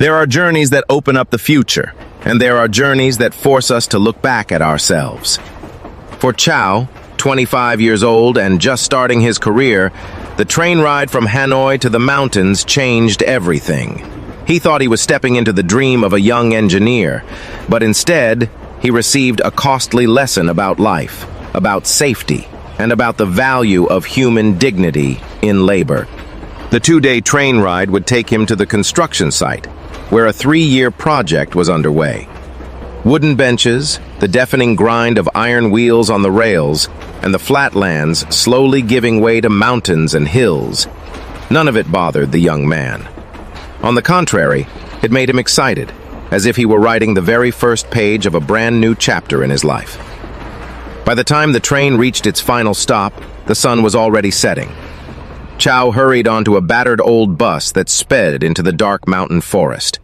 There are journeys that open up the future, and there are journeys that force us to look back at ourselves. For Chau, 25 years old and just starting his career, the train ride from Hanoi to the mountains changed everything. He thought he was stepping into the dream of a young engineer, but instead, he received a costly lesson about life, about safety, and about the value of human dignity in labor. The 2-day train ride would take him to the construction site, where a 3-year project was underway. Wooden benches, the deafening grind of iron wheels on the rails, and the flatlands slowly giving way to mountains and hills. None of it bothered the young man. On the contrary, it made him excited, as if he were writing the very first page of a brand new chapter in his life. By the time the train reached its final stop, the sun was already setting. Chau hurried onto a battered old bus that sped into the dark mountain forest.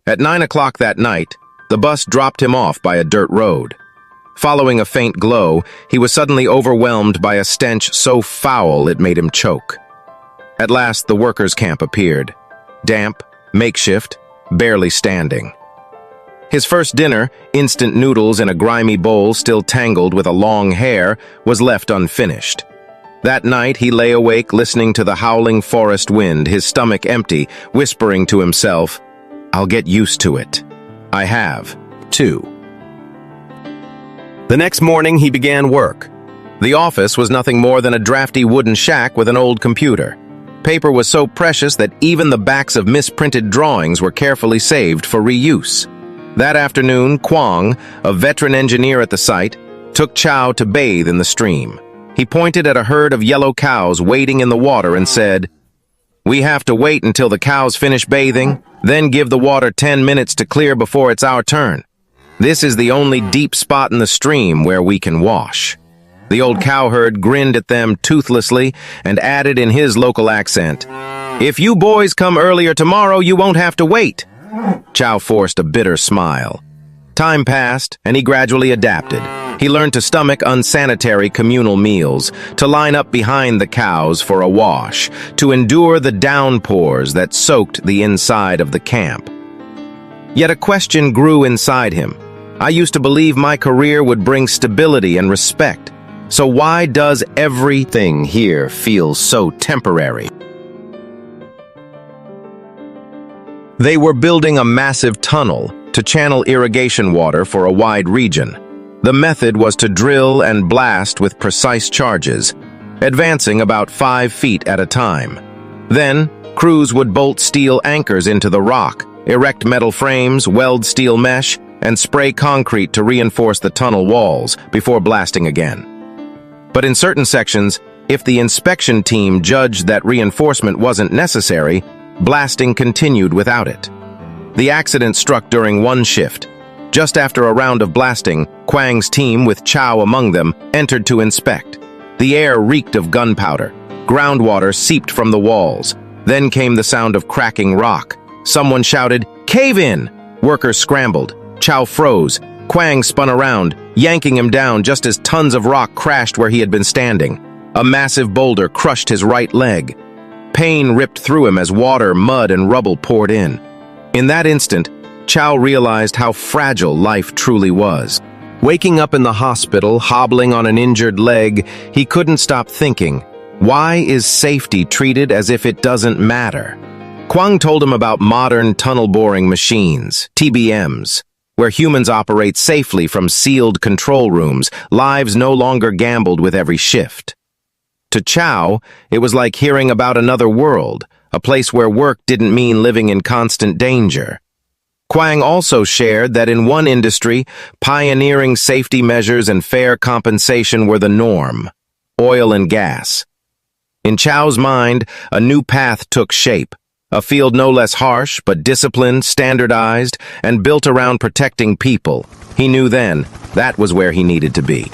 At 9 o'clock that night, the bus dropped him off by a dirt road. Following a faint glow, he was suddenly overwhelmed by a stench so foul it made him choke. At last, the workers' camp appeared. Damp, makeshift, barely standing. His first dinner, instant noodles in a grimy bowl still tangled with a long hair, was left unfinished. That night, he lay awake listening to the howling forest wind, his stomach empty, whispering to himself, "I'll get used to it. I have, too." The next morning, he began work. The office was nothing more than a drafty wooden shack with an old computer. Paper was so precious that even the backs of misprinted drawings were carefully saved for reuse. That afternoon, Quang, a veteran engineer at the site, took Chau to bathe in the stream. He pointed at a herd of yellow cows wading in the water and said, "We have to wait until the cows finish bathing, then give the water 10 minutes to clear before it's our turn. This is the only deep spot in the stream where we can wash." The old cowherd grinned at them toothlessly and added in his local accent, "If you boys come earlier tomorrow, you won't have to wait." Chau forced a bitter smile. Time passed, and he gradually adapted. He learned to stomach unsanitary communal meals, to line up behind the cows for a wash, to endure the downpours that soaked the inside of the camp. Yet a question grew inside him. I used to believe my career would bring stability and respect. So why does everything here feel so temporary? They were building a massive tunnel to channel irrigation water for a wide region. The method was to drill and blast with precise charges, advancing about 5 feet at a time. Then, crews would bolt steel anchors into the rock, erect metal frames, weld steel mesh, and spray concrete to reinforce the tunnel walls before blasting again. But in certain sections, if the inspection team judged that reinforcement wasn't necessary, blasting continued without it. The accident struck during one shift. Just after a round of blasting, Quang's team, with Chau among them, entered to inspect. The air reeked of gunpowder. Groundwater seeped from the walls. Then came the sound of cracking rock. Someone shouted, "Cave in!" Workers scrambled. Chau froze. Quang spun around, yanking him down just as tons of rock crashed where he had been standing. A massive boulder crushed his right leg. Pain ripped through him as water, mud, and rubble poured in. In that instant, Chau realized how fragile life truly was. Waking up in the hospital, hobbling on an injured leg, he couldn't stop thinking, why is safety treated as if it doesn't matter? Quang told him about modern tunnel-boring machines, TBMs, where humans operate safely from sealed control rooms, lives no longer gambled with every shift. To Chau, it was like hearing about another world, a place where work didn't mean living in constant danger. Quang also shared that in one industry, pioneering safety measures and fair compensation were the norm: oil and gas. In Chau's mind, a new path took shape, a field no less harsh but disciplined, standardized, and built around protecting people. He knew then that was where he needed to be.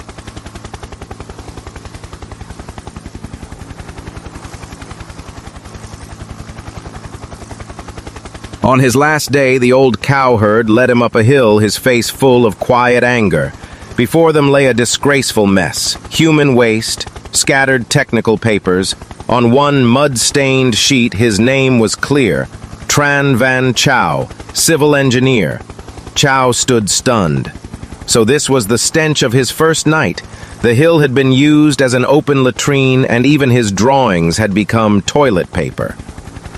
On his last day, the old cowherd led him up a hill, his face full of quiet anger. Before them lay a disgraceful mess: human waste, scattered technical papers. On one mud-stained sheet, his name was clear: Tran Van Chau, civil engineer. Chau stood stunned. So this was the stench of his first night. The hill had been used as an open latrine, and even his drawings had become toilet paper.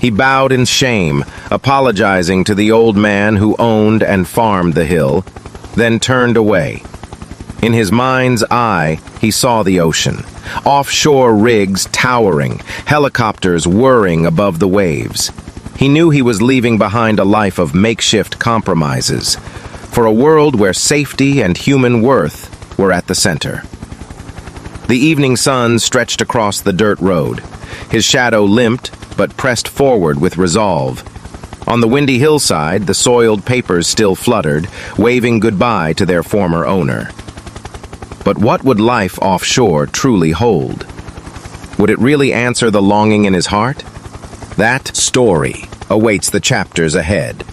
He bowed in shame, apologizing to the old man who owned and farmed the hill, then turned away. In his mind's eye, he saw the ocean. Offshore rigs towering, helicopters whirring above the waves. He knew he was leaving behind a life of makeshift compromises, for a world where safety and human worth were at the center. The evening sun stretched across the dirt road. His shadow limped, but pressed forward with resolve. On the windy hillside, the soiled papers still fluttered, waving goodbye to their former owner. But what would life offshore truly hold? Would it really answer the longing in his heart? That story awaits the chapters ahead.